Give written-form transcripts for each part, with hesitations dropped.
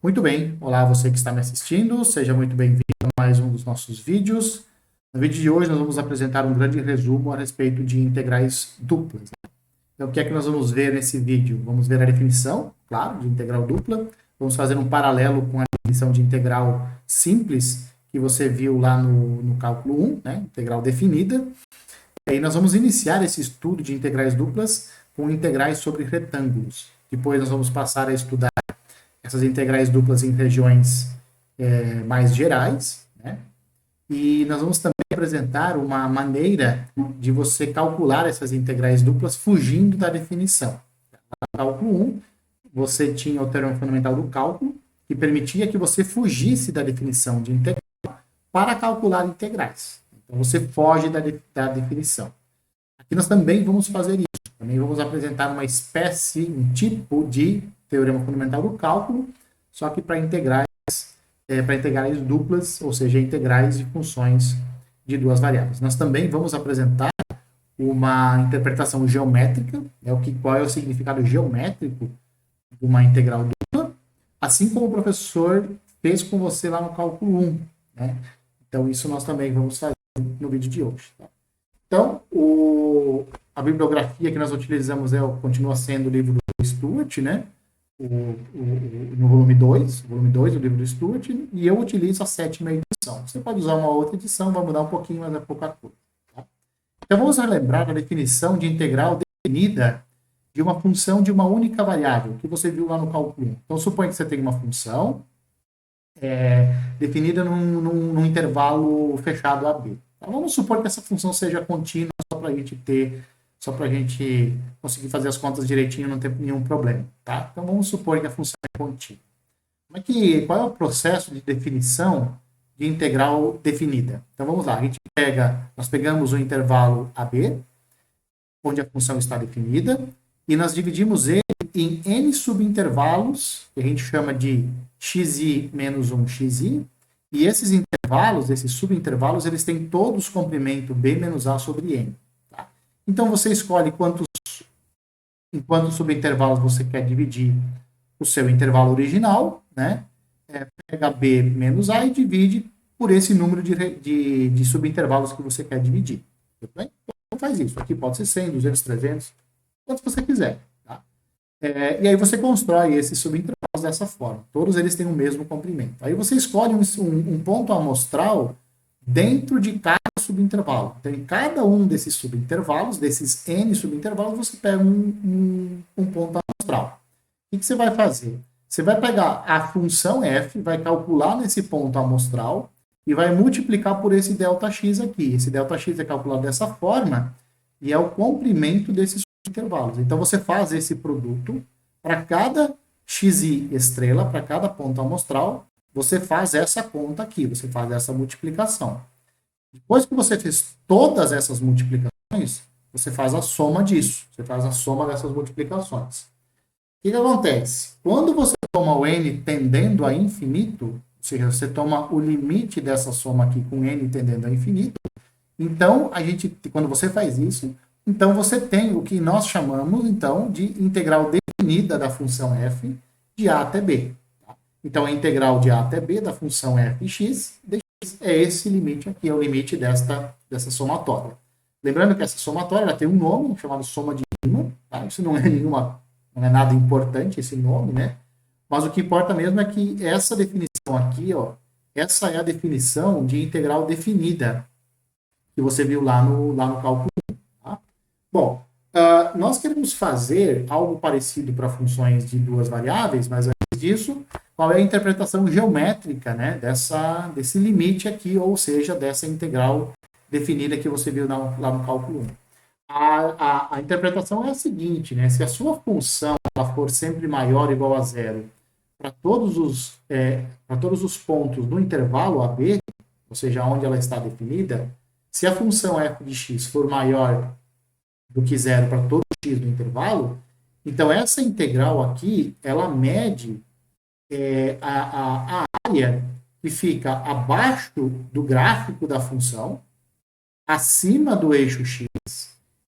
Muito bem, olá você que está me assistindo, seja muito bem-vindo a mais um dos nossos vídeos. No vídeo de hoje nós vamos apresentar um grande resumo a respeito de integrais duplas. Então, o que é que nós vamos ver nesse vídeo? Vamos ver a definição, claro, de integral dupla. Vamos fazer um paralelo com a definição de integral simples que você viu lá no cálculo 1, né? Integral definida. E aí nós vamos iniciar esse estudo de integrais duplas com integrais sobre retângulos. Depois nós vamos passar a estudar essas integrais duplas em regiões mais gerais, né? E nós vamos também apresentar uma maneira de você calcular essas integrais duplas fugindo da definição. No cálculo 1, você tinha o teorema fundamental do cálculo, que permitia que você fugisse da definição de integral para calcular integrais. Então, você foge da definição. Aqui nós também vamos fazer isso. Também vamos apresentar uma espécie, um tipo de teorema fundamental do cálculo, só que para integrais duplas, ou seja, integrais de funções de duas variáveis. Nós também vamos apresentar uma interpretação geométrica, qual é o significado geométrico de uma integral dupla, assim como o professor fez com você lá no cálculo 1. Né? Então, isso nós também vamos fazer no vídeo de hoje. Tá? Então, a bibliografia que nós utilizamos continua sendo o livro do Stuart, né? No volume 2 do livro do Stuart, e eu utilizo a 7ª edição. Você pode usar uma outra edição, vai mudar um pouquinho, mas é pouca coisa. Tá? Então, vamos relembrar a definição de integral definida de uma função de uma única variável, que você viu lá no cálculo 1. Então, suponha que você tem uma função definida num intervalo fechado AB. Tá? Vamos supor que essa função seja contínua, só para a gente conseguir fazer as contas direitinho, não ter nenhum problema. Tá? Então, vamos supor que a função é contínua. Qual é o processo de definição de integral definida? Então, vamos lá. Nós pegamos o intervalo AB, onde a função está definida, e nós dividimos ele em n subintervalos, que a gente chama de xi menos 1 xi, e esses intervalos, esses subintervalos, eles têm todos comprimento b menos a sobre n. Tá? Então, você escolhe em quantos subintervalos você quer dividir o seu intervalo original, né? Pega b menos a e divide por esse número de subintervalos que você quer dividir. Tudo bem? Então, faz isso. Aqui pode ser 100, 200, 300, quanto você quiser. Tá? E aí você constrói esses subintervalos dessa forma. Todos eles têm o mesmo comprimento. Aí você escolhe um ponto amostral dentro de cada subintervalo. Então, em cada um desses subintervalos, desses n subintervalos, você pega um ponto amostral. O que você vai fazer? Você vai pegar a função f, vai calcular nesse ponto amostral e vai multiplicar por esse ΔX aqui. Esse ΔX é calculado dessa forma e é o comprimento desses intervalos. Então, você faz esse produto para cada xi estrela, para cada ponto amostral, você faz essa conta aqui, você faz essa multiplicação. Depois que você fez todas essas multiplicações, você faz a soma disso, você faz a soma dessas multiplicações. O que acontece? Quando você toma o n tendendo a infinito, ou seja, você toma o limite dessa soma aqui com n tendendo a infinito, então, quando você faz isso, então você tem o que nós chamamos, então, de integral definida da função f de a até b. Tá? Então, a integral de a até b da função fx dx é esse limite aqui, é o limite dessa somatória. Lembrando que essa somatória ela tem um nome chamado soma de Riemann. Tá? Isso não é nada importante, esse nome, né? Mas o que importa mesmo é que essa definição aqui, essa é a definição de integral definida que você viu lá no cálculo 1. Tá? Bom, nós queremos fazer algo parecido para funções de duas variáveis, mas antes disso, qual é a interpretação geométrica, né, desse limite aqui, ou seja, dessa integral definida que você viu lá no cálculo 1. A interpretação é a seguinte, né, se a sua função ela for sempre maior ou igual a zero para todos os pontos do intervalo AB, ou seja, onde ela está definida, se a função f de x for maior do que zero para todo x do intervalo, então essa integral aqui, ela mede a área que fica abaixo do gráfico da função, acima do eixo x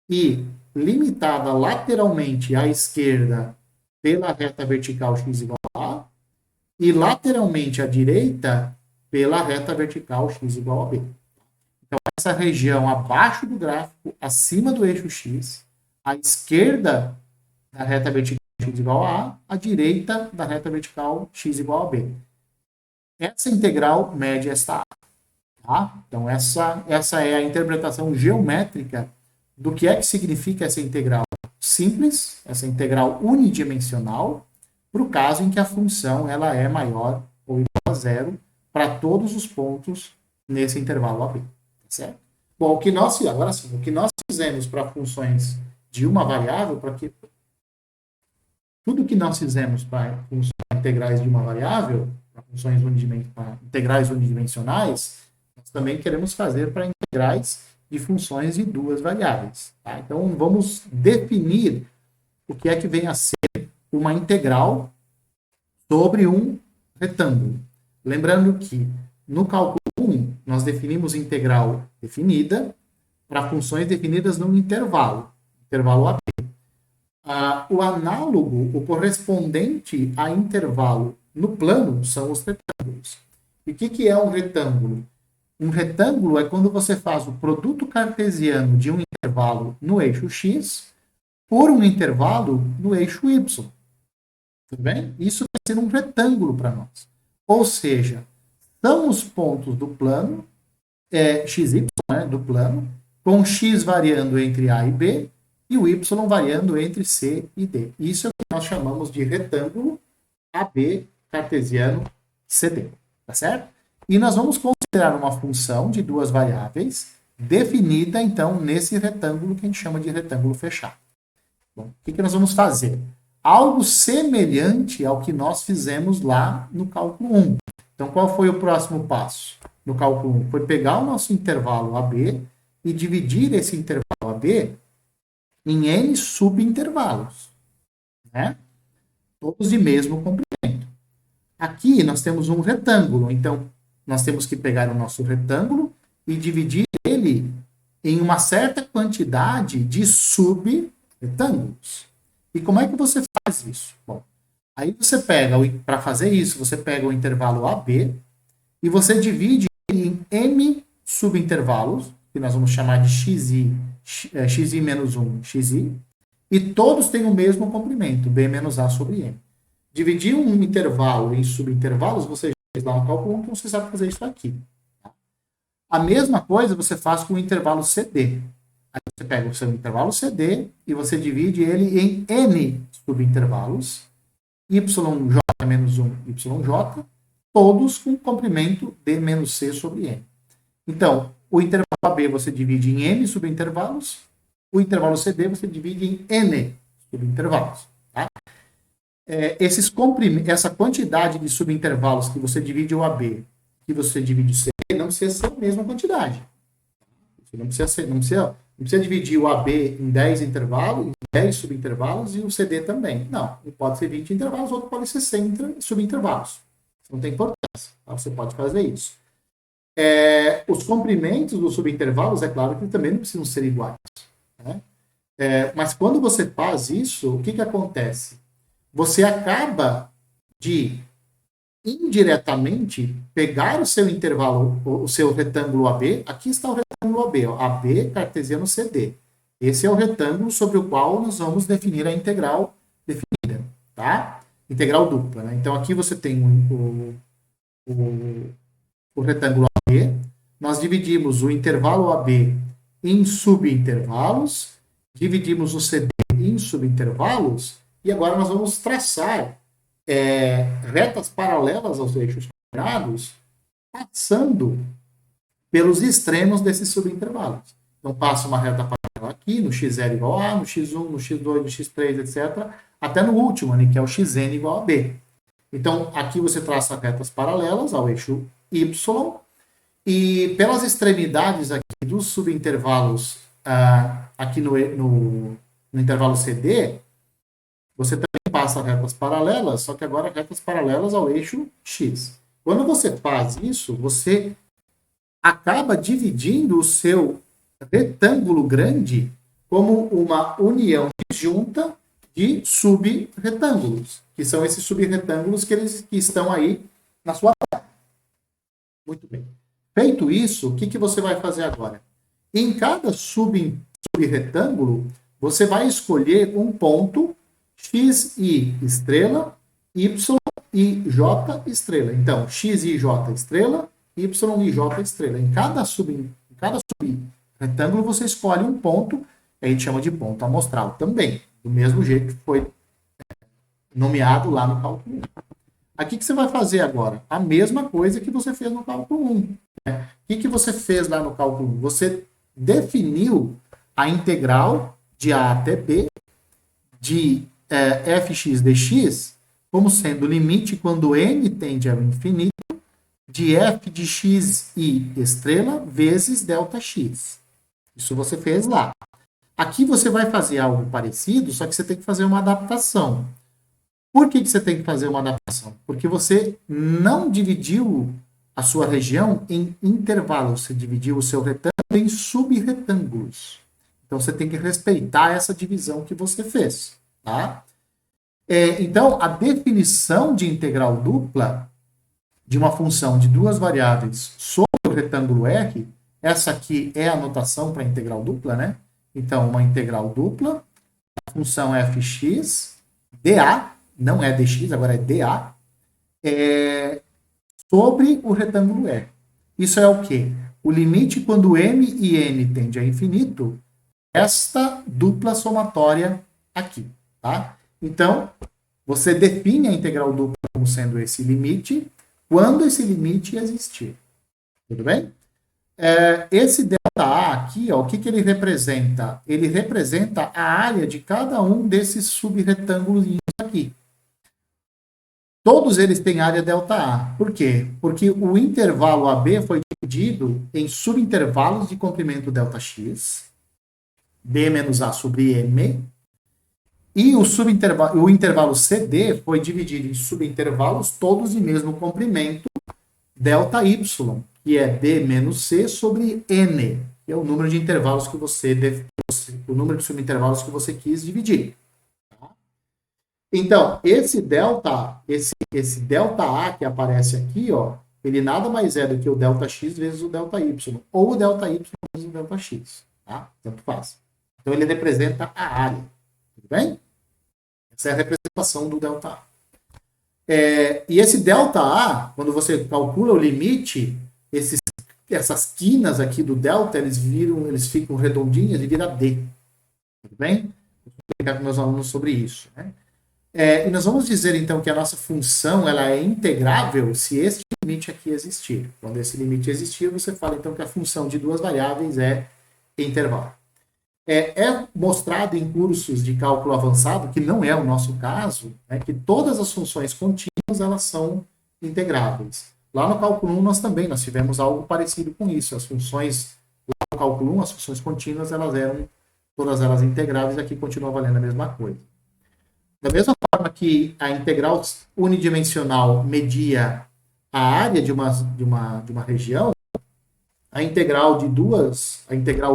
e limitada lateralmente à esquerda pela reta vertical x igual a, e lateralmente à direita pela reta vertical x igual a b. Então, essa região abaixo do gráfico, acima do eixo x, à esquerda da reta vertical x igual a A, à direita da reta vertical x igual a B. Essa integral mede esta A. Tá? Então, essa é a interpretação geométrica do que é que significa essa integral simples, essa integral unidimensional, para o caso em que a função ela é maior ou igual a zero para todos os pontos nesse intervalo AB. Certo? Bom, agora sim, o que nós fizemos para funções de uma variável, tudo que nós fizemos para funções integrais de uma variável, para funções integrais unidimensionais, nós também queremos fazer para integrais de funções de duas variáveis. Tá? Então, vamos definir o que é que vem a ser uma integral sobre um retângulo. Lembrando que no cálculo 1, nós definimos integral definida para funções definidas num intervalo AB. O análogo, o correspondente a intervalo no plano, são os retângulos. E o que é um retângulo? Um retângulo é quando você faz o produto cartesiano de um intervalo no eixo x por um intervalo no eixo y. Tudo bem? Isso vai ser um retângulo para nós. Ou seja, são os pontos do plano, xy, né, do plano, com x variando entre A e B e o y variando entre C e D. Isso é o que nós chamamos de retângulo AB cartesiano CD. Tá certo? E nós vamos considerar uma função de duas variáveis definida, então, nesse retângulo que a gente chama de retângulo fechado. Bom, o que nós vamos fazer? Algo semelhante ao que nós fizemos lá no cálculo 1. Então, qual foi o próximo passo no cálculo 1? Foi pegar o nosso intervalo AB e dividir esse intervalo AB em n subintervalos, né? Todos de mesmo comprimento. Aqui nós temos um retângulo, então nós temos que pegar o nosso retângulo e dividir ele em uma certa quantidade de subretângulos. E como é que você faz isso? Bom, aí você pega, para fazer isso, você pega o intervalo AB e você divide em m subintervalos, que nós vamos chamar de xi menos 1, xi, e todos têm o mesmo comprimento, b menos a sobre m. Dividir um intervalo em subintervalos, você já fez lá no cálculo 1, então você sabe fazer isso aqui. A mesma coisa você faz com o intervalo CD. Aí você pega o seu intervalo CD e você divide ele em n subintervalos, yj menos 1, yj, todos com comprimento d menos c sobre n. Então, o intervalo AB você divide em n subintervalos, o intervalo CD você divide em n subintervalos. Tá? Essa quantidade de subintervalos que você divide o AB, que você divide o CD, não precisa ser a mesma quantidade. Você não precisa dividir o AB em 10 intervalos, em 10 subintervalos e o CD também. Não, pode ser 20 intervalos, outro pode ser 100 subintervalos. Não tem importância. Tá? Você pode fazer isso. Os comprimentos dos subintervalos, é claro que também não precisam ser iguais. Né? Mas quando você faz isso, o que acontece? Você acaba de indiretamente pegar o seu intervalo, o seu retângulo AB. Aqui está o retângulo AB, ó, AB cartesiano CD. Esse é o retângulo sobre o qual nós vamos definir a integral definida, tá? Integral dupla, né? Então aqui você tem o retângulo AB. Nós dividimos o intervalo AB em subintervalos, dividimos o CD em subintervalos e agora nós vamos traçar retas paralelas aos eixos coordenados, passando pelos extremos desses subintervalos. Então, passa uma reta paralela aqui, no x0 igual a, no x1, no x2, no x3, etc., até no último, né, que é o xn igual a b. Então, aqui você traça retas paralelas ao eixo y, e pelas extremidades aqui dos subintervalos, aqui no intervalo CD, você também passa retas paralelas, só que agora retas paralelas ao eixo x. Quando você faz isso, você acaba dividindo o seu retângulo grande como uma união disjunta de subretângulos, que são esses subretângulos que estão aí na sua tela. Muito bem. Feito isso, o que você vai fazer agora? Em cada subretângulo, você vai escolher um ponto x, y, estrela, y e j, estrela. Então, x, y, j, estrela, y e j, estrela. Em cada subretângulo, você escolhe um ponto, a gente chama de ponto amostral também, do mesmo jeito que foi nomeado lá no cálculo 1. Aqui que você vai fazer agora? A mesma coisa que você fez no cálculo 1. Né? O que você fez lá no cálculo 1? Você definiu a integral de a até b de fx dx como sendo o limite quando n tende ao infinito de f de x i estrela vezes ΔX. Isso você fez lá. Aqui você vai fazer algo parecido, só que você tem que fazer uma adaptação. Por que você tem que fazer uma adaptação? Porque você não dividiu a sua região em intervalos, você dividiu o seu retângulo em subretângulos. Então, você tem que respeitar essa divisão que você fez. Tá? Então, a definição de integral dupla de uma função de duas variáveis sobre o retângulo R, essa aqui é a notação para integral dupla, né? Então, uma integral dupla, a função fx, dA, não é dx, agora é dA, sobre o retângulo R. Isso é o quê? O limite quando m e n tende a infinito, esta dupla somatória aqui, tá? Então, você define a integral dupla como sendo esse limite, quando esse limite existir. Tudo bem? Esse ΔA aqui, ó, o que ele representa? Ele representa a área de cada um desses subretângulos aqui. Todos eles têm área ΔA. Por quê? Porque o intervalo AB foi dividido em subintervalos de comprimento ΔX, B menos A sobre M, e o intervalo CD foi dividido em subintervalos todos de mesmo comprimento, ΔY, que é B menos C sobre N, que é o número de intervalos que o número de subintervalos que você quis dividir. Então, esse ΔA que aparece aqui, ó, ele nada mais é do que o ΔX vezes o ΔY, ou o ΔY vezes o ΔX, tá? Tanto faz. Então, ele representa a área, tudo bem? Essa é a representação do ΔA. E esse ΔA, quando você calcula o limite, essas quinas aqui do delta, eles ficam redondinhas e vira D. Tudo bem? Vou explicar para meus alunos sobre isso. Né? E nós vamos dizer, então, que a nossa função ela é integrável se este limite aqui existir. Quando esse limite existir, você fala, então, que a função de duas variáveis é intervalo. É mostrado em cursos de cálculo avançado, que não é o nosso caso, né, que todas as funções contínuas elas são integráveis. Lá no cálculo 1 nós tivemos algo parecido com isso. As funções, lá no cálculo 1, as funções contínuas, elas eram todas elas integráveis, aqui continua valendo a mesma coisa. Da mesma forma que a integral unidimensional media a área de uma região, a integral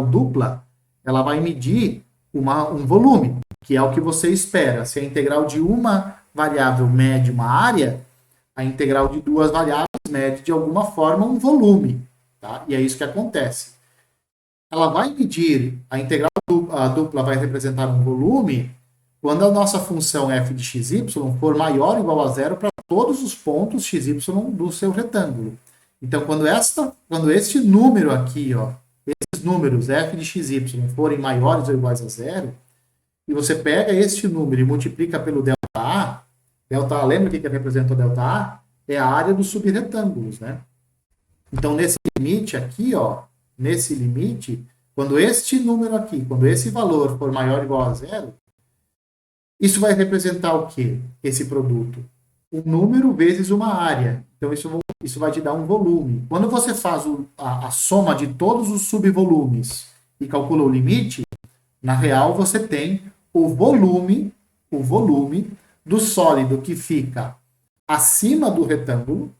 dupla, ela vai medir um volume, que é o que você espera. Se a integral de uma variável mede uma área, a integral de duas variáveis mede, de alguma forma, um volume. Tá? E é isso que acontece. Ela vai medir, a dupla vai representar um volume, quando a nossa função f de xy for maior ou igual a zero para todos os pontos xy do seu retângulo. Então, quando este número aqui, ó, esses números f de xy forem maiores ou iguais a zero, e você pega este número e multiplica pelo ΔA, lembra o que representa o ΔA? É a área dos subretângulos, né? Então, nesse limite aqui, ó, nesse limite, quando este número aqui, quando esse valor for maior ou igual a zero, isso vai representar o quê? Esse produto? Um número vezes uma área. Então, isso vai te dar um volume. Quando você faz a soma de todos os subvolumes e calcula o limite, na real você tem o volume do sólido que fica acima do retângulo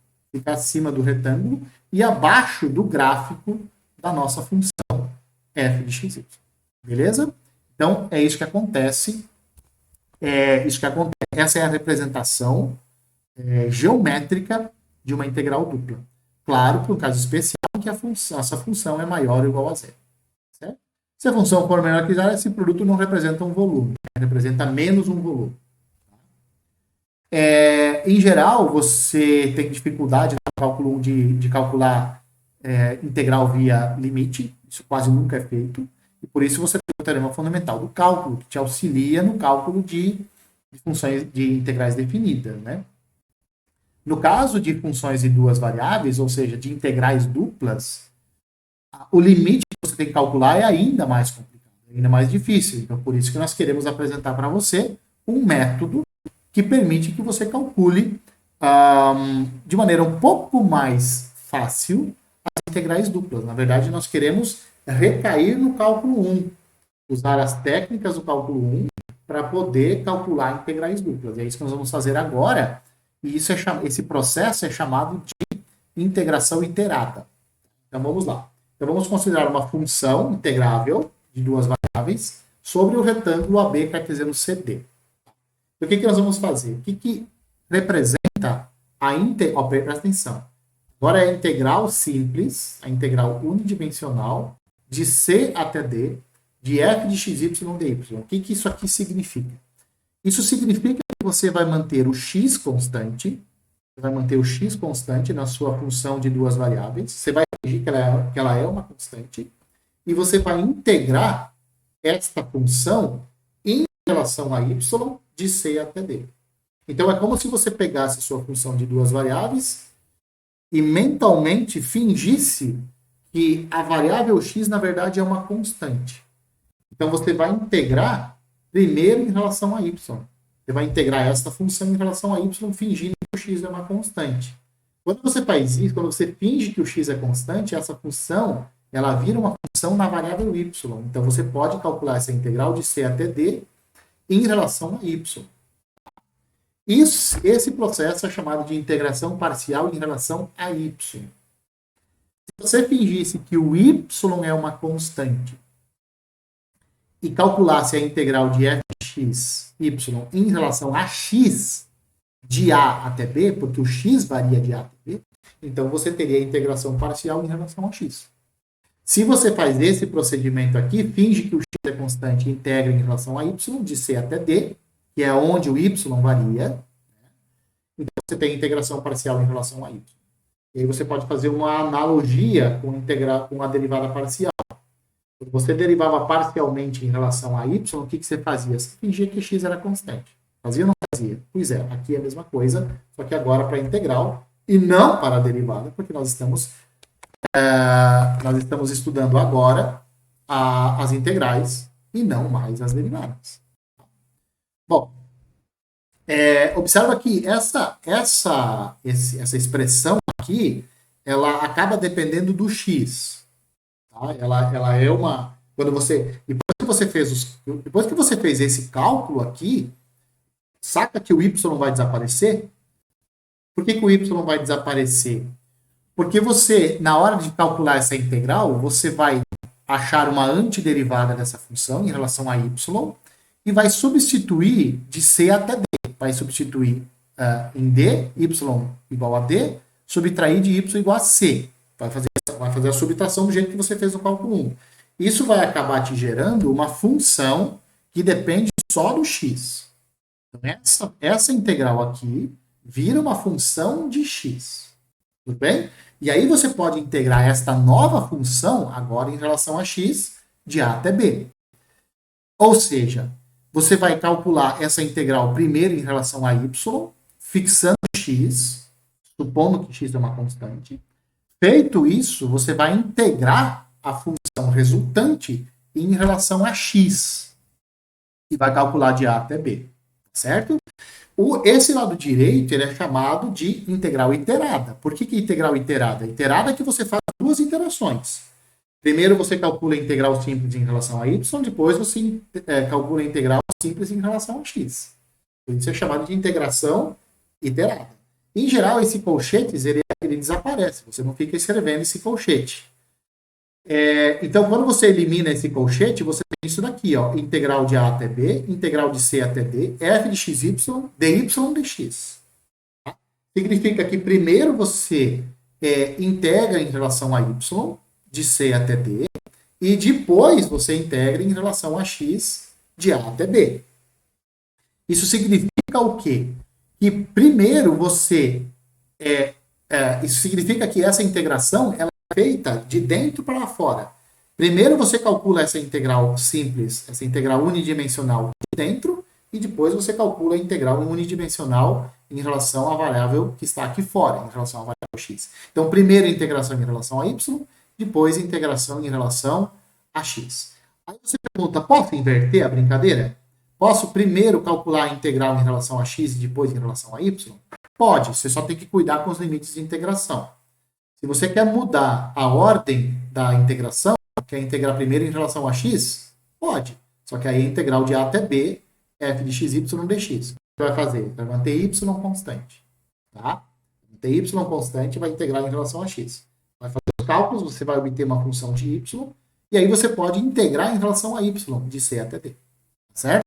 e abaixo do gráfico da nossa função f de xy. Beleza? Então, é isso que acontece isso que acontece. Essa é a representação geométrica de uma integral dupla. Claro, para um caso especial, que essa função é maior ou igual a zero. Certo? Se a função for menor que zero, esse produto não representa um volume, representa menos um volume. Em geral, você tem dificuldade no cálculo 1 de calcular integral via limite, isso quase nunca é feito, e por isso você tem o teorema fundamental do cálculo, que te auxilia no cálculo de funções de integrais definidas, né? No caso de funções de duas variáveis, ou seja, de integrais duplas, o limite que você tem que calcular é ainda mais complicado, ainda mais difícil. Então, por isso que nós queremos apresentar para você um método que permite que você calcule de maneira um pouco mais fácil as integrais duplas. Na verdade, nós queremos recair no cálculo 1, usar as técnicas do cálculo 1 para poder calcular integrais duplas. É isso que nós vamos fazer agora, e esse processo é chamado de integração iterada. Então, vamos lá. Então, vamos considerar uma função integrável de duas variáveis sobre o retângulo AB cartesiano CD. O que nós vamos fazer? O que representa a integral? Presta atenção. Agora é a integral simples, a integral unidimensional, de C até D, de f de xy dy. O que isso aqui significa? Isso significa que você vai manter o x constante, na sua função de duas variáveis, você vai fingir que ela é uma constante, e você vai integrar esta função em relação a y de C até D. Então, é como se você pegasse sua função de duas variáveis e mentalmente fingisse que a variável x, na verdade, é uma constante. Então, você vai integrar primeiro em relação a y. Você vai integrar esta função em relação a y, fingindo que o x é uma constante. Quando você faz isso, quando você finge que o x é constante, essa função ela vira uma função na variável y. Então, você pode calcular essa integral de C até D em relação a y. Esse processo é chamado de integração parcial em relação a y. Se você fingisse que o y é uma constante e calculasse a integral de f de x, y em relação a x de a até b, porque o x varia de a até b, então você teria a integração parcial em relação a x. Se você faz esse procedimento aqui, finge que o x é constante e integra em relação a y, de C até D, que é onde o y varia. Então, você tem integração parcial em relação a y. E aí você pode fazer uma analogia com a derivada parcial. Quando você derivava parcialmente em relação a y, o que você fazia? Você fingia que x era constante. Fazia ou não fazia? Pois é, aqui é a mesma coisa, só que agora para a integral e não para a derivada, porque nós estamos estudando agora as integrais e não mais as derivadas. Bom, observa que essa expressão aqui, ela acaba dependendo do x. Tá? Ela é uma... Depois que você fez esse cálculo aqui, saca que o y vai desaparecer? Por que o y vai desaparecer? Porque você, na hora de calcular essa integral, você vai achar uma antiderivada dessa função em relação a y e vai substituir de C até D. Vai substituir em D, y igual a D, subtrair de y igual a C. Vai fazer a subtração do jeito que você fez no cálculo 1. Isso vai acabar te gerando uma função que depende só do x. Então, essa integral aqui vira uma função de x. Tudo bem? E aí você pode integrar esta nova função agora em relação a x de a até b. Ou seja, você vai calcular essa integral primeiro em relação a y, fixando x, supondo que x é uma constante. Feito isso, você vai integrar a função resultante em relação a x e vai calcular de a até b. Certo? Esse lado direito ele é chamado de integral iterada. Por que integral iterada? Iterada é que você faz duas iterações. Primeiro você calcula a integral simples em relação a y, depois você calcula a integral simples em relação a x. Isso é chamado de integração iterada. Em geral, esse colchetes ele desaparece. Você não fica escrevendo esse colchete. Então, quando você elimina esse colchete, você tem isso daqui, ó, integral de A até B, integral de C até D, f de xy, dy dx. Significa que primeiro você integra em relação a y, de C até D, e depois você integra em relação a x, de A até B. Isso significa o quê? Que primeiro você... isso significa que essa integração ela é feita de dentro para fora. Primeiro você calcula essa integral simples, essa integral unidimensional de dentro, e depois você calcula a integral unidimensional em relação à variável que está aqui fora, em relação à variável x. Então, primeiro integração em relação a y, depois integração em relação a x. Aí você pergunta, posso inverter a brincadeira? Posso primeiro calcular a integral em relação a x e depois em relação a y? Pode, você só tem que cuidar com os limites de integração. Se você quer mudar a ordem da integração, quer integrar primeiro em relação a x, pode. Só que aí a integral de A até B, f de xy dx. O que você vai fazer? Vai manter y constante. Tá? Manter y constante e vai integrar em relação a x. Vai fazer os cálculos, você vai obter uma função de y, e aí você pode integrar em relação a y, de C até D. Certo?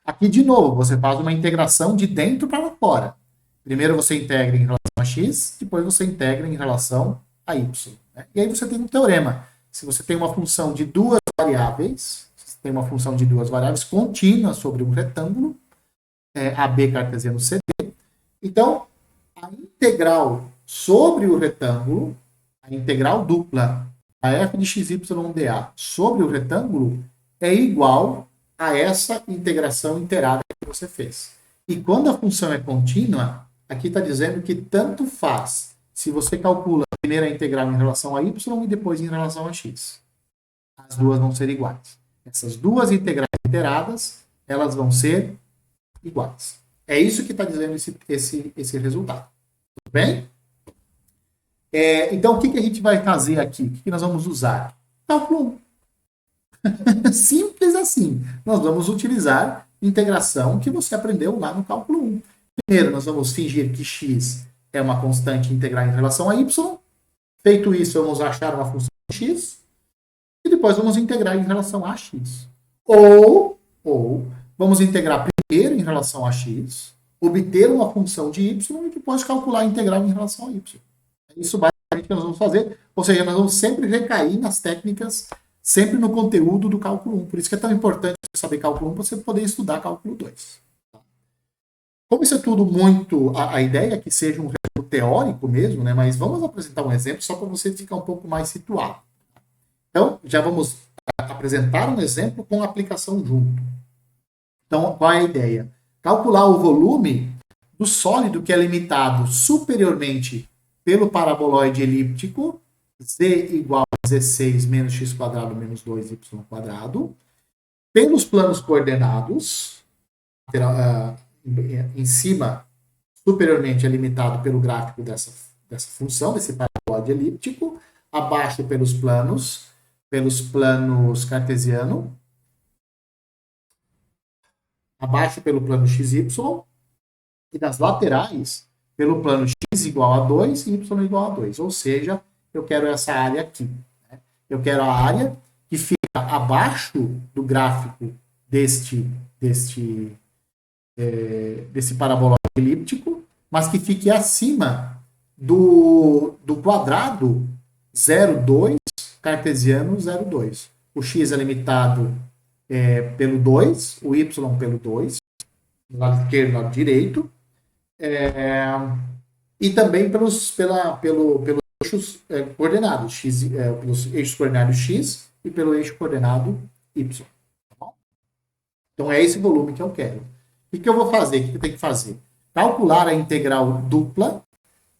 Aqui, de novo, você faz uma integração de dentro para fora. Primeiro você integra em relação a x, depois você integra em relação a y. Né? E aí você tem um teorema. Se você tem uma função de duas variáveis, você tem uma função de duas variáveis contínua sobre um retângulo, AB cartesiano CD, então a integral sobre o retângulo, a integral dupla, a f de xy dA sobre o retângulo é igual a essa integração inteirada que você fez. E quando a função é contínua, aqui está dizendo que tanto faz se você calcula a primeira integral em relação a y e depois em relação a x. As duas vão ser iguais. Essas duas integrais inteiradas, elas vão ser iguais. É isso que está dizendo esse resultado. Tudo bem? Então, o que a gente vai fazer aqui? O que nós vamos usar? Cálculo 1. Simples assim. Nós vamos utilizar integração que você aprendeu lá no cálculo 1. Primeiro, nós vamos fingir que x é uma constante integral em relação a y. Feito isso, vamos achar uma função de x. E depois vamos integrar em relação a x. Ou vamos integrar primeiro em relação a x, obter uma função de y e depois calcular a integral em relação a y. Isso basicamente que nós vamos fazer. Ou seja, nós vamos sempre recair nas técnicas, sempre no conteúdo do cálculo 1. Por isso que é tão importante você saber cálculo 1 para você poder estudar cálculo 2. Como isso é tudo muito... A ideia é que seja um resultado teórico mesmo, né? Mas vamos apresentar um exemplo só para você ficar um pouco mais situado. Então, já vamos apresentar um exemplo com aplicação junto. Então, qual é a ideia? Calcular o volume do sólido que é limitado superiormente pelo paraboloide elíptico, z igual a 16 menos x quadrado menos 2y quadrado, pelos planos coordenados, em cima, superiormente é limitado pelo gráfico dessa função, desse paraboloide elíptico, abaixo pelos planos cartesiano, abaixo pelo plano xy, e nas laterais, pelo plano x igual a 2 e y igual a 2. Ou seja, eu quero essa área aqui. Né? Eu quero a área que fica abaixo do gráfico desse paraboloide elíptico, mas que fique acima do quadrado 0,2 cartesiano 0,2. O x é limitado pelo 2, o y pelo 2, do lado esquerdo e do lado direito, e também pelos eixos coordenados, pelos eixos coordenados x e pelo eixo coordenado y. Tá bom? Então é esse volume que eu quero. O que eu vou fazer? O que eu tenho que fazer? Calcular a integral dupla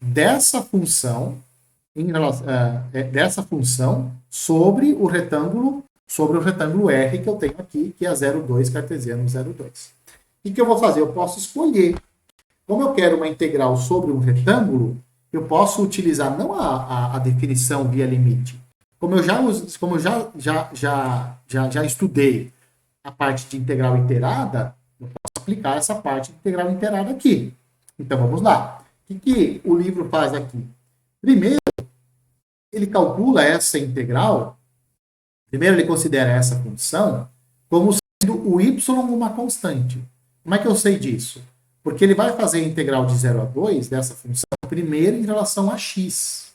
dessa função sobre o retângulo R que eu tenho aqui, que é 0,2 cartesiano 0,2. O que eu vou fazer? Eu posso escolher. Como eu quero uma integral sobre um retângulo, eu posso utilizar não a definição via limite. Como eu já estudei a parte de integral inteirada, eu posso aplicar essa parte de integral inteirada aqui. Então vamos lá. O que o livro faz aqui? Primeiro, ele calcula essa integral, primeiro ele considera essa função como sendo o y uma constante. Como é que eu sei disso? Porque ele vai fazer a integral de 0 a 2 dessa função primeiro em relação a x.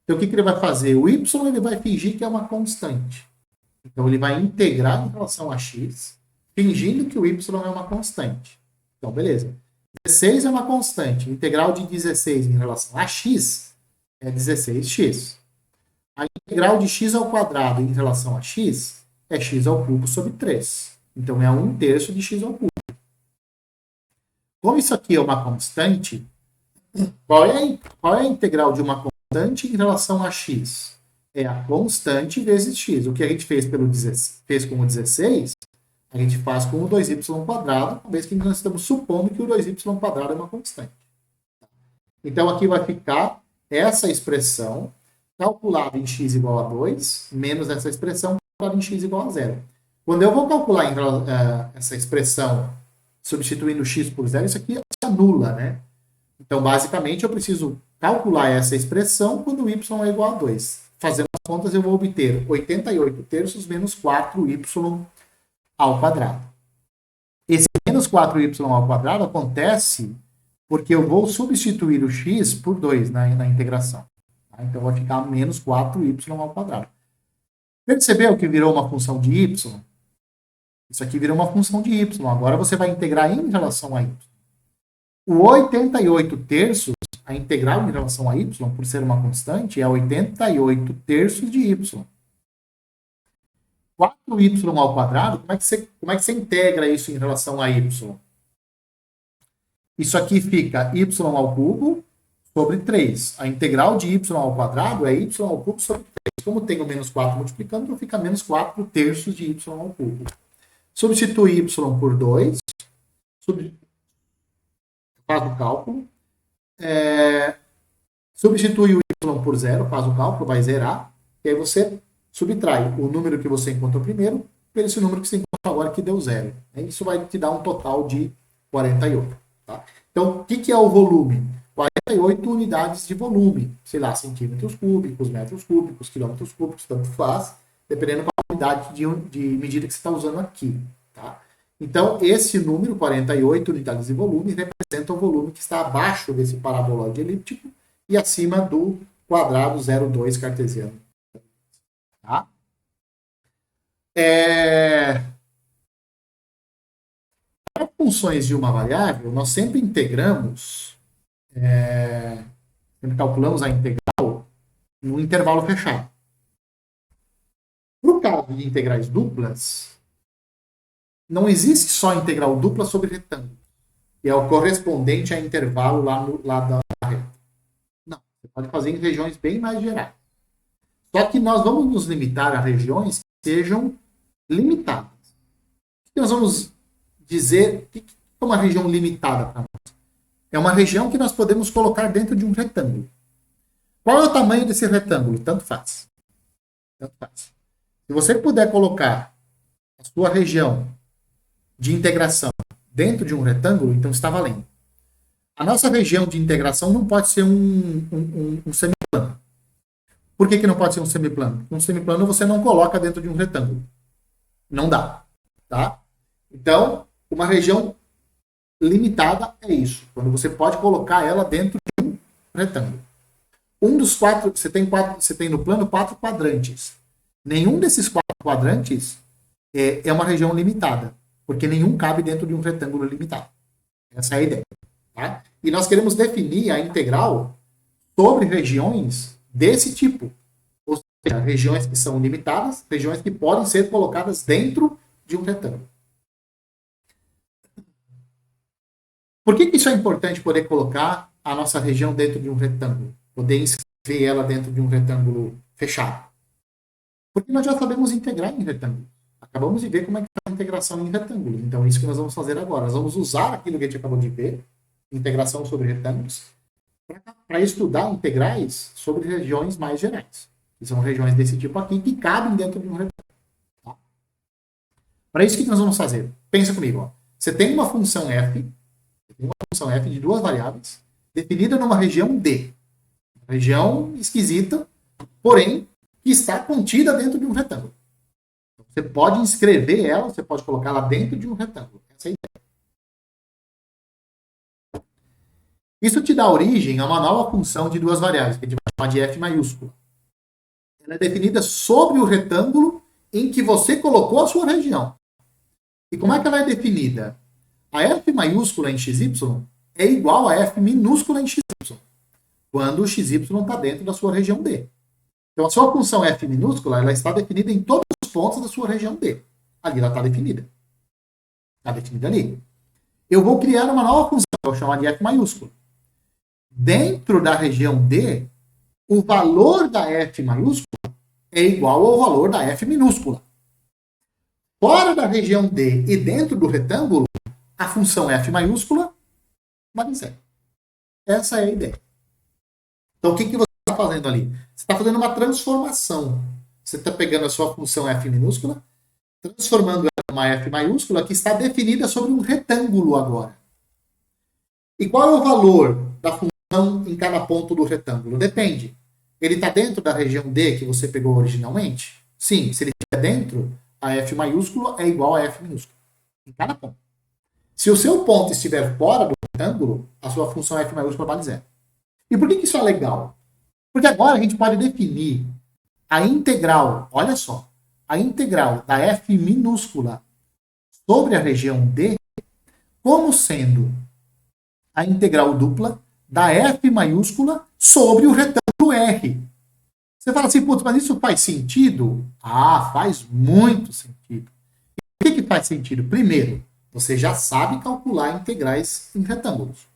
Então, o que ele vai fazer? O y ele vai fingir que é uma constante. Então, ele vai integrar em relação a x, fingindo que o y é uma constante. Então, beleza. 16 é uma constante. Integral de 16 em relação a x é 16x. A integral de x ao quadrado em relação a x é x ao cubo sobre 3. Então, é 1/3 de x ao cubo. Como isso aqui é uma constante, qual é a integral de uma constante em relação a x? É a constante vezes x. O que a gente fez com o 16, a gente faz com o 2y quadrado, uma vez que nós estamos supondo que o 2y quadrado é uma constante. Então, aqui vai ficar essa expressão calculada em x igual a 2, menos essa expressão calculada em x igual a 0. Quando eu vou calcular essa expressão substituindo x por 0, isso aqui se anula, né? Então, basicamente, eu preciso calcular essa expressão quando y é igual a 2. Fazendo as contas, eu vou obter 88/3 menos 4y ao quadrado. Esse menos 4y ao quadrado acontece porque eu vou substituir o x por 2 na integração. Tá? Então, vai ficar menos 4y ao quadrado. Percebeu que virou uma função de y? Isso aqui virou uma função de y. Agora você vai integrar em relação a y. O 88/3, a integral em relação a y, por ser uma constante, é 88/3 de y. 4y ao quadrado, como é que você integra isso em relação a y? Isso aqui fica y ao cubo sobre 3. A integral de y ao quadrado é y ao cubo sobre 3. Como tem o menos 4 multiplicando, então fica menos 4/3 de y ao cubo. Substitui y por 2. Faz o cálculo. Substitui o y por 0, faz o cálculo, vai zerar. E aí você subtrai o número que você encontrou primeiro por esse número que você encontrou agora, que deu 0. Isso vai te dar um total de 48. Tá? Então, o que é o volume? 48 unidades de volume. Sei lá, centímetros cúbicos, metros cúbicos, quilômetros cúbicos, tanto faz, dependendo da unidade de medida que você está usando aqui. Tá? Então, esse número, 48 unidades de volume, representa o volume que está abaixo desse paraboloide elíptico e acima do quadrado 0,2 cartesiano. Tá? Para funções de uma variável, nós sempre integramos, sempre calculamos a integral no intervalo fechado. No caso de integrais duplas, não existe só integral dupla sobre retângulo, que é o correspondente a intervalo lá da reta. Não, você pode fazer em regiões bem mais gerais. Só que nós vamos nos limitar a regiões que sejam limitadas. O que nós vamos dizer? O que é uma região limitada para nós? É uma região que nós podemos colocar dentro de um retângulo. Qual é o tamanho desse retângulo? Tanto faz. Tanto faz. Se você puder colocar a sua região de integração dentro de um retângulo, então está valendo. A nossa região de integração não pode ser um semiplano. Por que não pode ser um semiplano? Um semiplano você não coloca dentro de um retângulo. Não dá. Tá? Então, uma região limitada é isso. Quando você pode colocar ela dentro de um retângulo. Um dos quatro, você tem no plano 4 quadrantes. Nenhum desses 4 quadrantes é uma região limitada, porque nenhum cabe dentro de um retângulo limitado. Essa é a ideia. Tá? E nós queremos definir a integral sobre regiões desse tipo. Ou seja, regiões que são limitadas, regiões que podem ser colocadas dentro de um retângulo. Por que isso é importante, poder colocar a nossa região dentro de um retângulo? Poder inscrever ela dentro de um retângulo fechado? Porque nós já sabemos integrar em retângulo. Acabamos de ver como é que faz a integração em retângulos. Então, é isso que nós vamos fazer agora. Nós vamos usar aquilo que a gente acabou de ver, integração sobre retângulos, para estudar integrais sobre regiões mais gerais. Que são regiões desse tipo aqui, que cabem dentro de um retângulo. Tá? Para isso, o que nós vamos fazer? Pensa comigo. Ó. Você tem uma função f de duas variáveis, definida numa região D. Região esquisita, porém, que está contida dentro de um retângulo. Você pode inscrever ela, você pode colocar ela dentro de um retângulo. Essa é a ideia. Isso te dá origem a uma nova função de duas variáveis, que a gente vai chamar de f maiúscula. Ela é definida sobre o retângulo em que você colocou a sua região. E como é que ela é definida? A f maiúscula em xy é igual a f minúscula em xy, quando o xy está dentro da sua região D. Então, a sua função f minúscula ela está definida em todos os pontos da sua região D. Ali ela está definida. Está definida ali. Eu vou criar uma nova função, que eu vou chamar de f maiúscula. Dentro da região D, o valor da f maiúscula é igual ao valor da f minúscula. Fora da região D e dentro do retângulo, a função f maiúscula vale zero. Essa é a ideia. Então, o que você está fazendo ali? Você está fazendo uma transformação. Você está pegando a sua função f minúscula, transformando ela em uma f maiúscula que está definida sobre um retângulo agora. E qual é o valor da função em cada ponto do retângulo? Depende. Ele está dentro da região D que você pegou originalmente? Sim, se ele estiver dentro, a f maiúscula é igual a f minúscula. Em cada ponto. Se o seu ponto estiver fora do retângulo, a sua função f maiúscula vale zero. E por que isso é legal? Porque agora a gente pode definir a integral, olha só, a integral da f minúscula sobre a região D como sendo a integral dupla da f maiúscula sobre o retângulo R. Você fala assim, putz, mas isso faz sentido? Ah, faz muito sentido. E por que faz sentido? Primeiro, você já sabe calcular integrais em retângulos.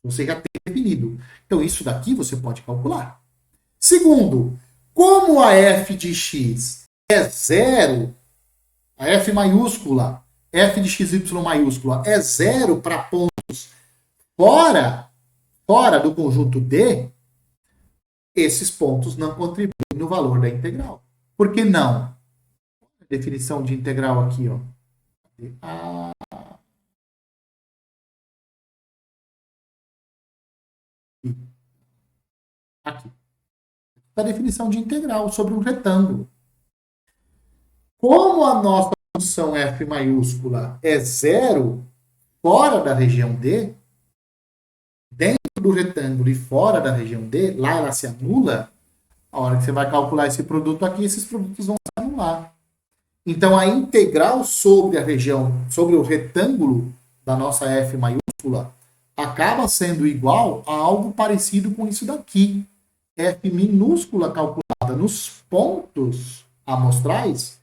Você já tem definido. Então, isso daqui você pode calcular. Segundo, como a f de x é zero, a f maiúscula, f de xy maiúscula é zero para pontos fora do conjunto D, esses pontos não contribuem no valor da integral. Por que não? A definição de integral aqui, ó. Aqui. A definição de integral sobre um retângulo. Como a nossa função f maiúscula é zero fora da região D, dentro do retângulo e fora da região D, lá ela se anula, a hora que você vai calcular esse produto aqui, esses produtos vão se anular. Então, a integral sobre a região, sobre o retângulo da nossa f maiúscula, acaba sendo igual a algo parecido com isso daqui. F minúscula calculada nos pontos amostrais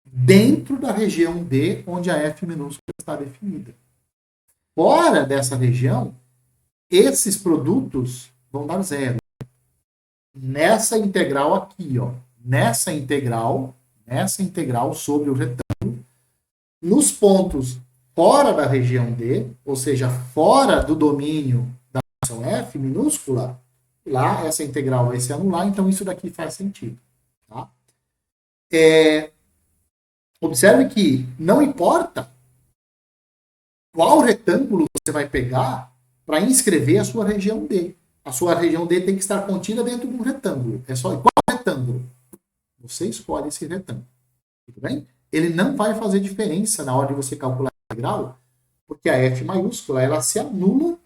dentro da região D, onde a F minúscula está definida. Fora dessa região, esses produtos vão dar zero. Nessa integral aqui, ó, nessa integral sobre o retângulo, nos pontos fora da região D, ou seja, fora do domínio da função F minúscula, lá essa integral vai se anular, então isso daqui faz sentido. Tá? Observe que não importa qual retângulo você vai pegar para inscrever a sua região D. A sua região D tem que estar contida dentro de um retângulo. É só qual retângulo? Você escolhe esse retângulo. Tudo bem? Ele não vai fazer diferença na hora de você calcular a integral, porque a F maiúscula ela se anula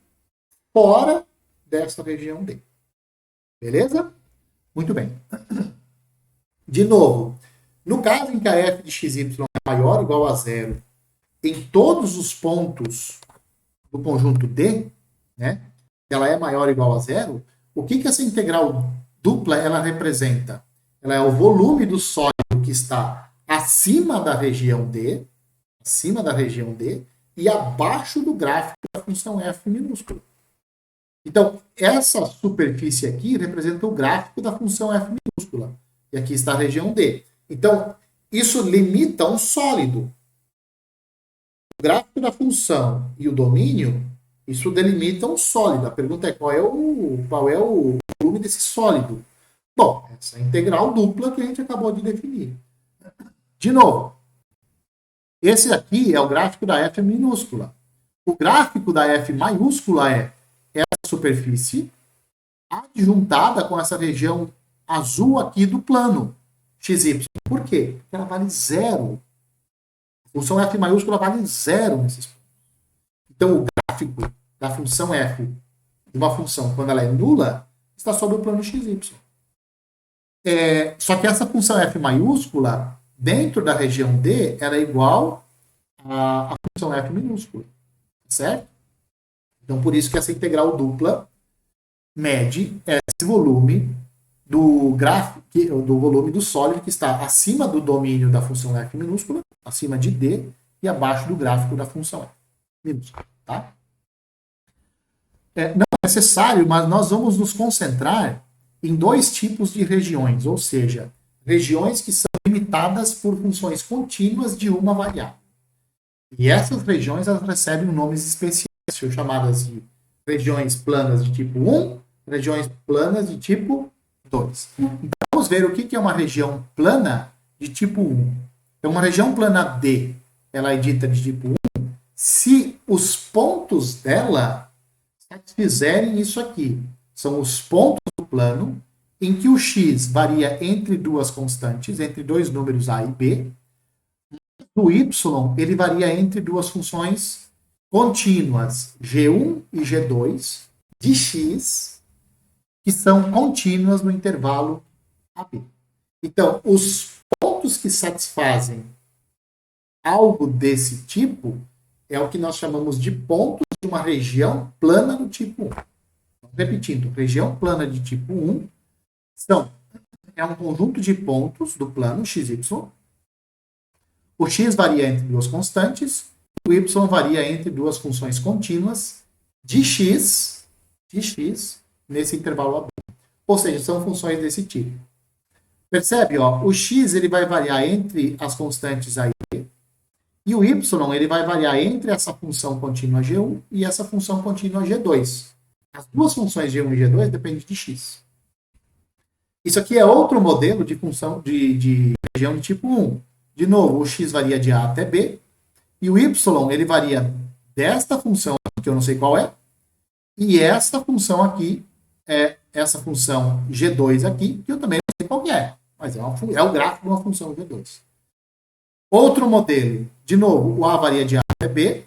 fora dessa região D. Beleza? Muito bem. De novo, no caso em que a f de xy é maior ou igual a zero em todos os pontos do conjunto D, né, ela é maior ou igual a zero, o que essa integral dupla ela representa? Ela é o volume do sólido que está acima da região D e abaixo do gráfico da função f minúscula. Então, essa superfície aqui representa o gráfico da função f minúscula. E aqui está a região D. Então, isso limita um sólido. O gráfico da função e o domínio, isso delimita um sólido. A pergunta é qual é o volume desse sólido? Bom, essa integral dupla que a gente acabou de definir. De novo, esse aqui é o gráfico da f minúscula. O gráfico da f maiúscula é essa superfície adjuntada com essa região azul aqui do plano XY. Por quê? Porque ela vale zero. A função f maiúscula vale zero nesses pontos. Então, o gráfico da função f de uma função, quando ela é nula, está sobre o plano XY. Só que essa função f maiúscula, dentro da região D, ela é igual à função f minúscula. Certo? Então, por isso que essa integral dupla mede esse volume do gráfico, do volume do sólido que está acima do domínio da função f minúscula, acima de D, e abaixo do gráfico da função f minúscula. Tá? Não é necessário, mas nós vamos nos concentrar em dois tipos de regiões, ou seja, regiões que são limitadas por funções contínuas de uma variável. E essas regiões elas recebem nomes especiais, chamadas de regiões planas de tipo 1, regiões planas de tipo 2. Então, vamos ver o que é uma região plana de tipo 1. Então, uma região plana D, ela é dita de tipo 1, se os pontos dela satisfizerem isso aqui. São os pontos do plano em que o x varia entre duas constantes, entre dois números a e b. O y, ele varia entre duas funções contínuas, g1 e g2, de x, que são contínuas no intervalo AB. Então, os pontos que satisfazem algo desse tipo é o que nós chamamos de pontos de uma região plana do tipo 1. Repetindo, região plana de tipo 1 é um conjunto de pontos do plano XY. O x varia entre duas constantes, o y varia entre duas funções contínuas de x nesse intervalo AB. Ou seja, são funções desse tipo. Percebe? Ó, o x ele vai variar entre as constantes a e b, e o y ele vai variar entre essa função contínua g1 e essa função contínua g2. As duas funções g1 e g2 dependem de x. Isso aqui é outro modelo de função de região de tipo 1. De novo, o x varia de A até B, e o y ele varia desta função, que eu não sei qual é, e esta função aqui, essa função G2 aqui, que eu também não sei qual que é, mas é o gráfico de uma função G2. Outro modelo, de novo, o A varia de A até B,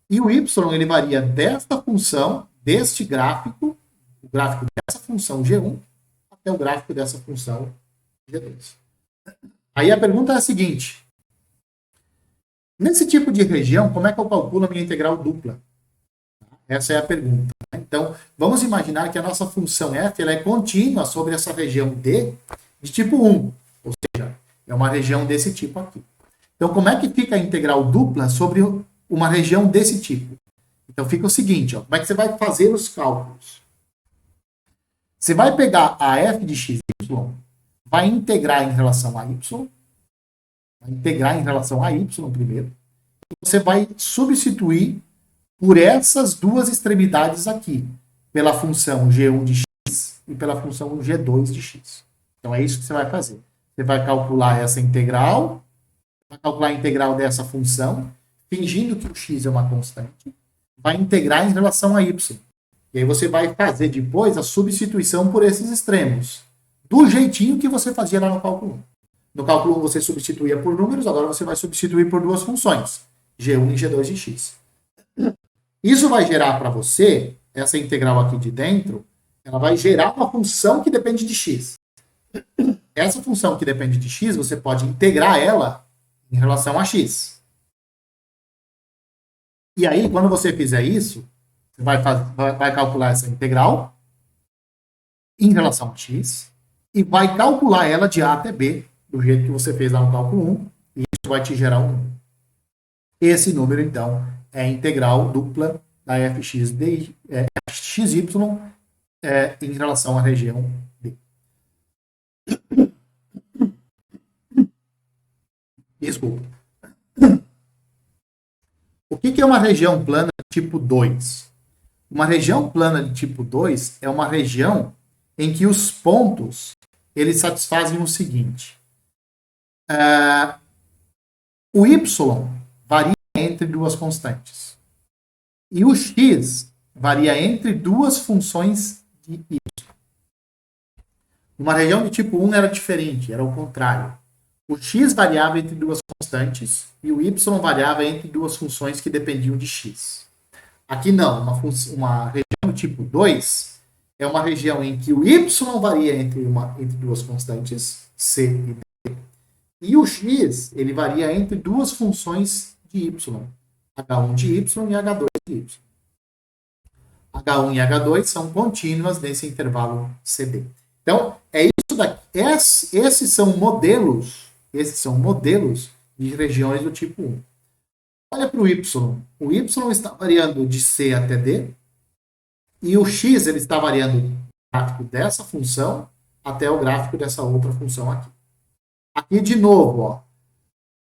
e o y ele varia desta função, deste gráfico, o gráfico dessa função G1, até o gráfico dessa função G2. Aí a pergunta é a seguinte: nesse tipo de região, como é que eu calculo a minha integral dupla? Essa é a pergunta. Então, vamos imaginar que a nossa função f ela é contínua sobre essa região D de tipo 1, ou seja, é uma região desse tipo aqui. Então, como é que fica a integral dupla sobre uma região desse tipo? Então, fica o seguinte, ó, como é que você vai fazer os cálculos? Você vai pegar a f de xy, vai integrar em relação a y, primeiro, e você vai substituir por essas duas extremidades aqui, pela função g1 de x e pela função g2 de x. Então, é isso que você vai fazer. Você vai calcular essa integral, vai calcular a integral dessa função, fingindo que o x é uma constante, vai integrar em relação a y. E aí você vai fazer depois a substituição por esses extremos, do jeitinho que você fazia lá no cálculo 1. No cálculo 1 você substituía por números, agora você vai substituir por duas funções, g1 e g2 de x. Isso vai gerar para você, essa integral aqui de dentro, ela vai gerar uma função que depende de x. Essa função que depende de x, você pode integrar ela em relação a x. E aí, quando você fizer isso, você vai calcular essa integral em relação a x e vai calcular ela de A até B, do jeito que você fez lá no cálculo 1, e isso vai te gerar um número. Esse número, então, é a integral dupla da fx xy em relação à região D. Desculpa. O que é uma região plana de tipo 2? Uma região plana de tipo 2 é uma região em que os pontos eles satisfazem o seguinte. O y varia entre duas constantes. E o x varia entre duas funções de y. Numa região de tipo 1 era diferente, era o contrário. O x variava entre duas constantes e o y variava entre duas funções que dependiam de x. Aqui não, uma região do tipo 2 é uma região em que o y varia entre duas constantes, c e d, e o x ele varia entre duas funções de y, h1 de y e h2 de y. H1 e H2 são contínuas nesse intervalo CD. Então, é isso daqui. Esses são modelos de regiões do tipo 1. Olha para o Y. O Y está variando de C até D, e o X ele está variando do gráfico dessa função até o gráfico dessa outra função aqui. Aqui, de novo, ó,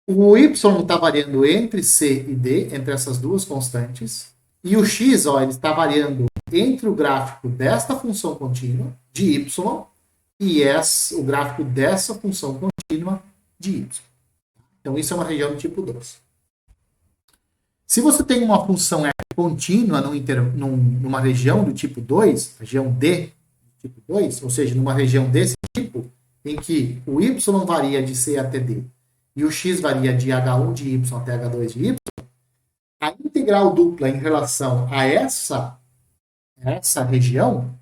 o Y está variando entre C e D, entre essas duas constantes, e o X ó, ele está variando entre o gráfico desta função contínua, de Y, e o gráfico dessa função contínua de Y. Então, isso é uma região do tipo 2. Se você tem uma função f contínua numa região do tipo 2, região D, tipo 2, ou seja, numa região desse tipo, em que o y varia de C até D e o x varia de H1 de Y até H2 de Y, a integral dupla em relação a essa região,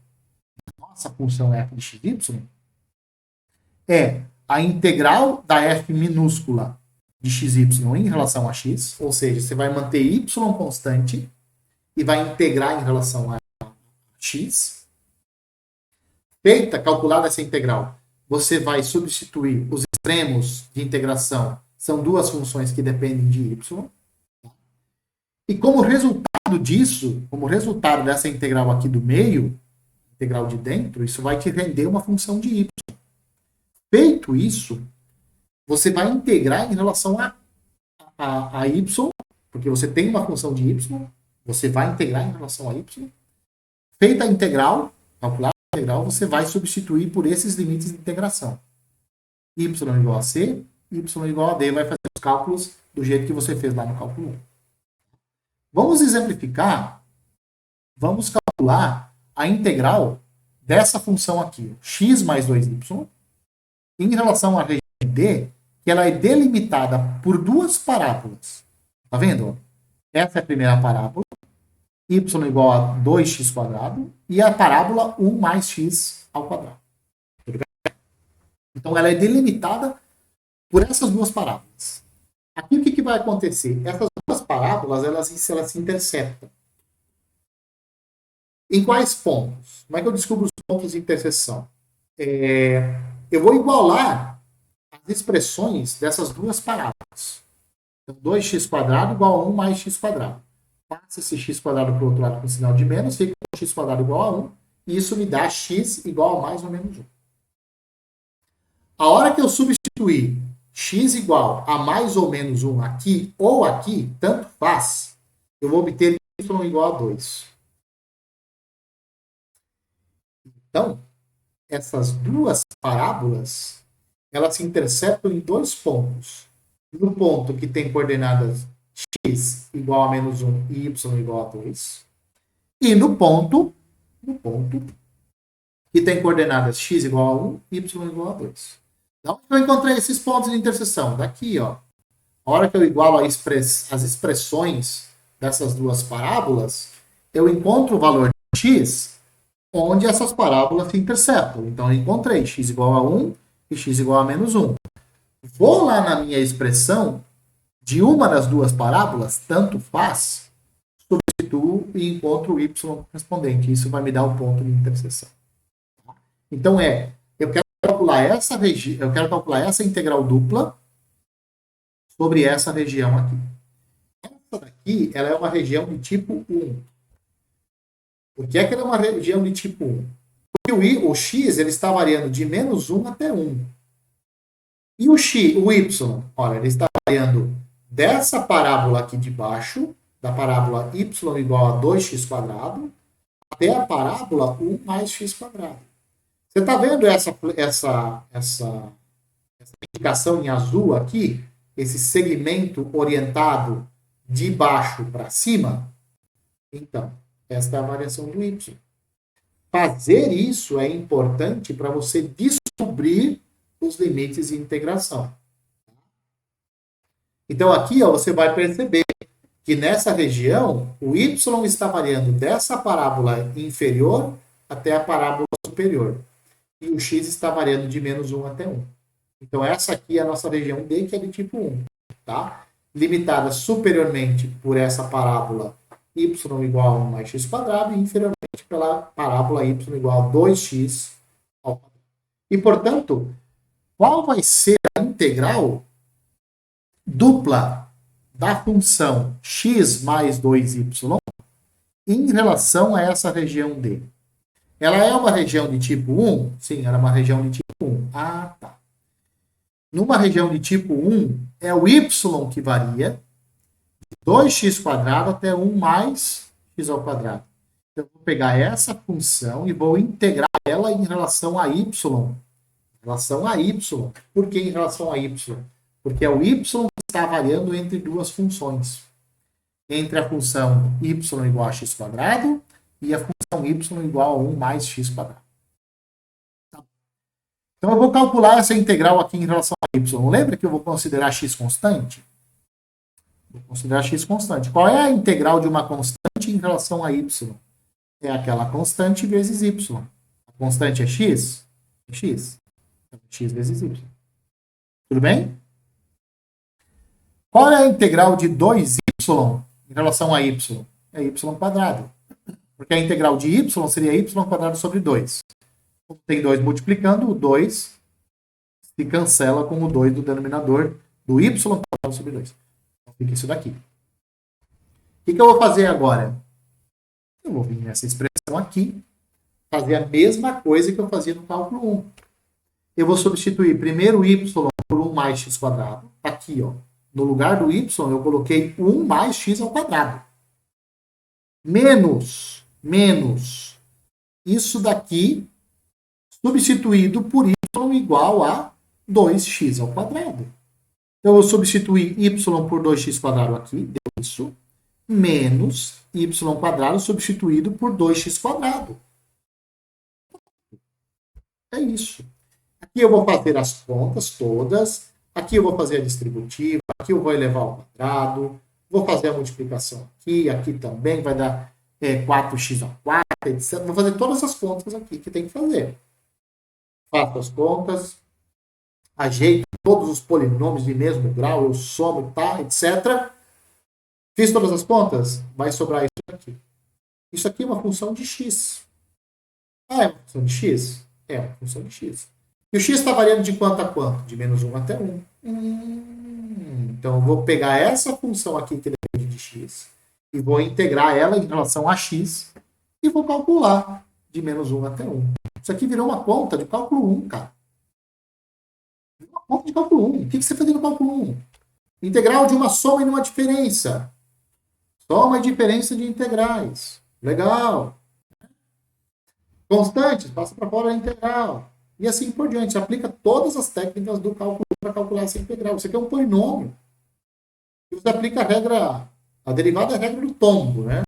nossa função f de xy, é a integral da f minúscula de xy em relação a x, ou seja, você vai manter y constante e vai integrar em relação a x. Calculada essa integral, você vai substituir os extremos de integração, são duas funções que dependem de y. E como resultado disso, como resultado dessa integral aqui do meio, integral de dentro, isso vai te render uma função de y. Feito isso, você vai integrar em relação a y, porque você tem uma função de y, você vai integrar em relação a y. Feita a integral, calculada a integral, você vai substituir por esses limites de integração. Y igual a c, y igual a d, vai fazer os cálculos do jeito que você fez lá no cálculo 1. Vamos exemplificar, vamos calcular a integral dessa função aqui, x mais 2y, em relação à região D, que ela é delimitada por duas parábolas. Tá vendo? Essa é a primeira parábola, y igual a 2x², e a parábola 1 mais x ao quadrado. Então, ela é delimitada por essas duas parábolas. Aqui, o que vai acontecer? Essas duas parábolas, elas se interceptam. Em quais pontos? Como é que eu descubro os pontos de interseção? Eu vou igualar as expressões dessas duas parábolas. Então, 2x² igual a 1 mais x². Passa esse x² para o outro lado com sinal de menos, fica com x² igual a 1, e isso me dá x igual a mais ou menos 1. A hora que eu substituir x igual a mais ou menos 1 aqui ou aqui, tanto faz, eu vou obter y igual a 2. Então, essas duas parábolas, elas se interceptam em dois pontos. No ponto que tem coordenadas x igual a menos 1 e y igual a 2. E no ponto que tem coordenadas x igual a 1 e y igual a 2. Da onde eu encontrei esses pontos de interseção? Daqui, ó. A hora que eu igualo as expressões dessas duas parábolas, eu encontro o valor de x onde essas parábolas se interceptam. Então, eu encontrei x igual a 1 e x igual a menos 1. Vou lá na minha expressão de uma das duas parábolas, tanto faz, substituo e encontro o y correspondente. Isso vai me dar o ponto de interseção. Então, eu quero calcular essa integral dupla sobre essa região aqui. Essa daqui, ela é uma região de tipo 1. Por que ela é uma região de tipo 1? Porque o x ele está variando de menos 1 até 1. E o y, olha, ele está variando dessa parábola aqui de baixo, da parábola y igual a 2x², até a parábola 1 mais x². Você está vendo essa indicação em azul aqui? Esse segmento orientado de baixo para cima? Então, esta é a variação do y. fazer isso é importante para você descobrir os limites de integração. Então, aqui ó, você vai perceber que nessa região, o y está variando dessa parábola inferior até a parábola superior. E o x está variando de -1 até 1. Então, essa aqui é a nossa região D, que é de tipo 1. Tá? Limitada superiormente por essa parábola y igual a 1 mais x quadrado e inferiormente pela parábola y igual a 2x ao quadrado. E, portanto, qual vai ser a integral dupla da função x mais 2y em relação a essa região D? Ela é uma região de tipo 1? Sim, ela é uma região de tipo 1. Ah, tá. Numa região de tipo 1, é o y que varia, de 2x quadrado até 1 mais x ao quadrado. Então, eu vou pegar essa função e vou integrar ela em relação a y. Em relação a y. Por que em relação a y? Porque é o y que está variando entre duas funções. Entre a função y igual a x quadrado e a função y igual a 1 mais x quadrado. Então, eu vou calcular essa integral aqui em relação a y. Lembra que eu vou considerar x constante? Vou considerar x constante. Qual é a integral de uma constante em relação a y? É aquela constante vezes y. A constante é x? É x. Então, x vezes y. Tudo bem? Qual é a integral de 2y em relação a y? É y quadrado. Porque a integral de y seria y quadrado sobre 2. Como tem 2 multiplicando, o 2 se cancela com o 2 do denominador do y quadrado sobre 2. Então fica isso daqui. O que eu vou fazer agora? Eu vou vir nessa expressão aqui, fazer a mesma coisa que eu fazia no cálculo 1. Eu vou substituir primeiro y por 1 mais x quadrado. Aqui, ó. No lugar do y, eu coloquei 1 mais x ao quadrado. Menos isso daqui substituído por y igual a 2x ao quadrado. Então, eu substituí y por 2x quadrado aqui, deu isso, menos y quadrado substituído por 2x quadrado. É isso. Aqui eu vou fazer as contas todas, aqui eu vou fazer a distributiva, aqui eu vou elevar ao quadrado, vou fazer a multiplicação aqui também, vai dar 4x ao quadrado, etc. Vou fazer todas as contas aqui que tem que fazer. Faço as contas, ajeito todos os polinômios de mesmo grau, eu somo, tá, etc. Fiz todas as contas, vai sobrar isso aqui. Isso aqui é uma função de x. Ah, é uma função de x? É uma função de x. E o x está variando de quanto a quanto? De -1 até 1. Então, eu vou pegar essa função aqui que depende de x e vou integrar ela em relação a x e vou calcular de -1 até 1. Isso aqui virou uma conta de cálculo 1, cara. Virou uma conta de cálculo 1. O que você fazia no cálculo 1? Integral de uma soma e de uma diferença. Soma e diferença de integrais. Legal. Constantes, passa para fora a integral. E assim por diante. Você aplica todas as técnicas do cálculo para calcular essa integral. Isso aqui é um polinômio. Você aplica a regra... A derivada é a regra do tombo, né?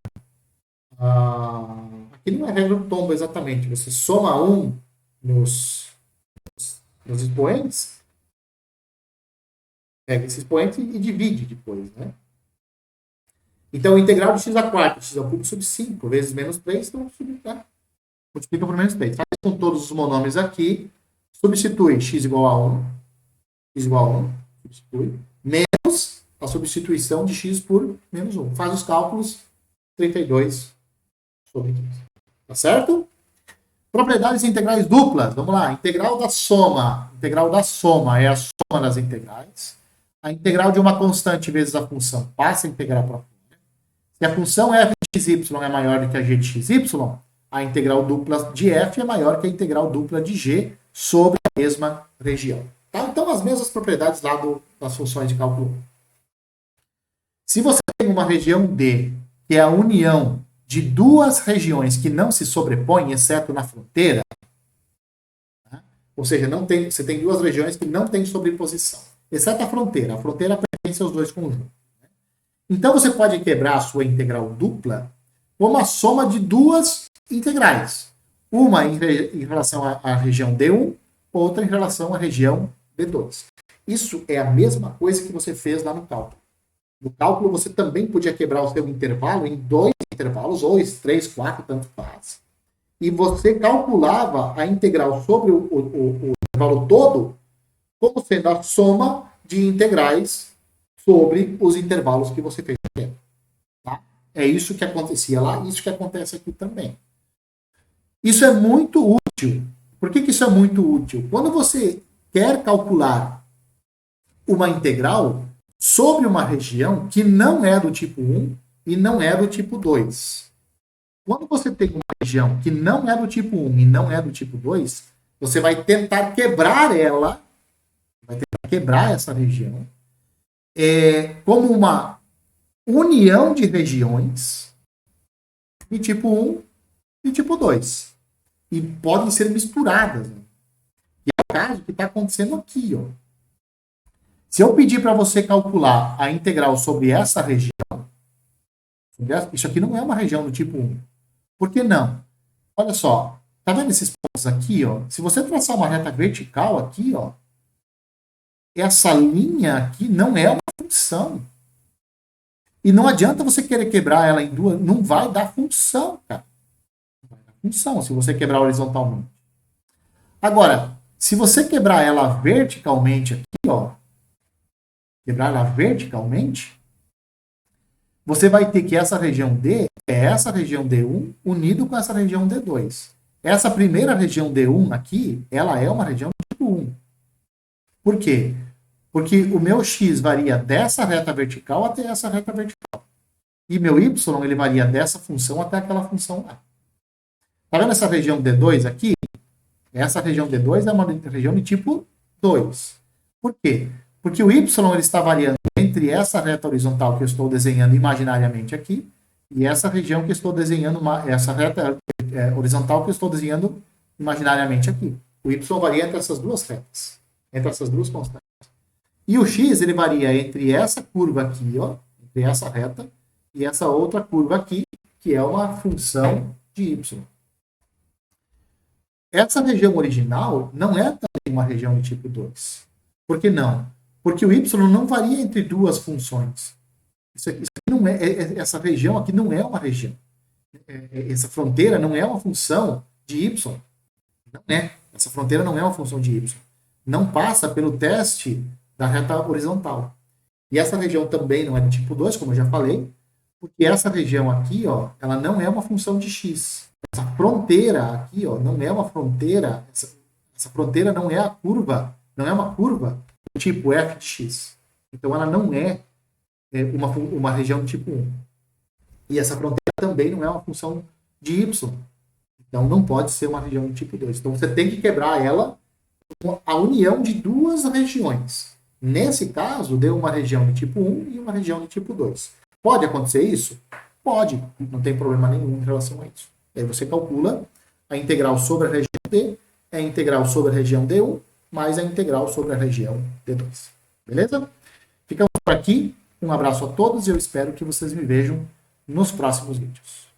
Aqui não é a regra do tombo exatamente. Você soma 1 nos expoentes, pega esse expoente e divide depois, né? Então, o integral de x à quarta, x ao cubo sobre 5, vezes menos 3, então multiplica por menos 3. Faz com todos os monômios aqui, substitui x igual a 1, substitui, menos a substituição de x por menos 1. Faz os cálculos, 32 sobre 15. Tá certo? Propriedades integrais duplas. Vamos lá. Integral da soma. Integral da soma é a soma das integrais. A integral de uma constante vezes a função passa a integrar para fora. Se a função f de xy é maior do que a g de xy, a integral dupla de f é maior que a integral dupla de g sobre a mesma região. Tá? Então, as mesmas propriedades lá das funções de cálculo. Se você tem uma região D, que é a união de duas regiões que não se sobrepõem, exceto na fronteira, tá? Ou seja, você tem duas regiões que não têm sobreposição, exceto a fronteira. A fronteira pertence aos dois conjuntos. Né? Então, você pode quebrar a sua integral dupla como a soma de duas integrais. Uma em relação à região D1, outra em relação à região D2. Isso é a mesma coisa que você fez lá no cálculo. No cálculo, você também podia quebrar o seu intervalo em 2 intervalos, 2, 3, 4, tanto faz. E você calculava a integral sobre o intervalo todo como sendo a soma de integrais sobre os intervalos que você fez. Tá? É isso que acontecia lá, isso que acontece aqui também. Isso é muito útil. Por que isso é muito útil? Quando você quer calcular uma integral sobre uma região que não é do tipo 1 e não é do tipo 2. Quando você tem uma região que não é do tipo 1 e não é do tipo 2, você vai tentar quebrar ela, vai tentar quebrar essa região, como uma união de regiões de tipo 1 e tipo 2. E podem ser misturadas. Né? E é o caso que está acontecendo aqui. Ó. Se eu pedir para você calcular a integral sobre essa região, isso aqui não é uma região do tipo 1. Por que não? Olha só, tá vendo esses pontos aqui, ó? Se você traçar uma reta vertical aqui, ó, essa linha aqui não é uma função. E não adianta você querer quebrar ela em duas, não vai dar função, cara. Não vai dar função se você quebrar horizontalmente. Agora, se você quebrar ela verticalmente aqui, ó, quebrar ela verticalmente, você vai ter que essa região D é essa região D1 unido com essa região D2. Essa primeira região D1 aqui, ela é uma região tipo 1. Por quê? Porque o meu x varia dessa reta vertical até essa reta vertical. E meu y, ele varia dessa função até aquela função lá. Tá vendo essa região D2 aqui? Essa região D2 é uma região de tipo 2. Por quê? Porque o y ele está variando entre essa reta horizontal que eu estou desenhando imaginariamente aqui e essa região que eu estou desenhando, essa reta horizontal que eu estou desenhando imaginariamente aqui. O y varia entre essas duas retas, entre essas duas constantes. E o x ele varia entre essa curva aqui, ó, entre essa reta e essa outra curva aqui, que é uma função de y. Essa região original não é também uma região de tipo 2. Por que não? Porque o y não varia entre duas funções. Isso aqui não essa região aqui não é uma região. Essa fronteira não é uma função de y. Não é. Essa fronteira não é uma função de y. Não passa pelo teste da reta horizontal. E essa região também não é de tipo 2, como eu já falei, porque essa região aqui, ó, ela não é uma função de x. Essa fronteira aqui, ó, não é uma fronteira, essa fronteira não é a curva, não é uma curva do tipo f de x. Então ela não é uma região do tipo 1. E essa fronteira também não é uma função de y. Então não pode ser uma região do tipo 2. Então você tem que quebrar ela com a união de duas regiões. Nesse caso, deu uma região de tipo 1 e uma região de tipo 2. Pode acontecer isso? Pode. Não tem problema nenhum em relação a isso. Aí você calcula a integral sobre a região D, a integral sobre a região D1, mais a integral sobre a região D2. Beleza? Ficamos por aqui. Um abraço a todos e eu espero que vocês me vejam nos próximos vídeos.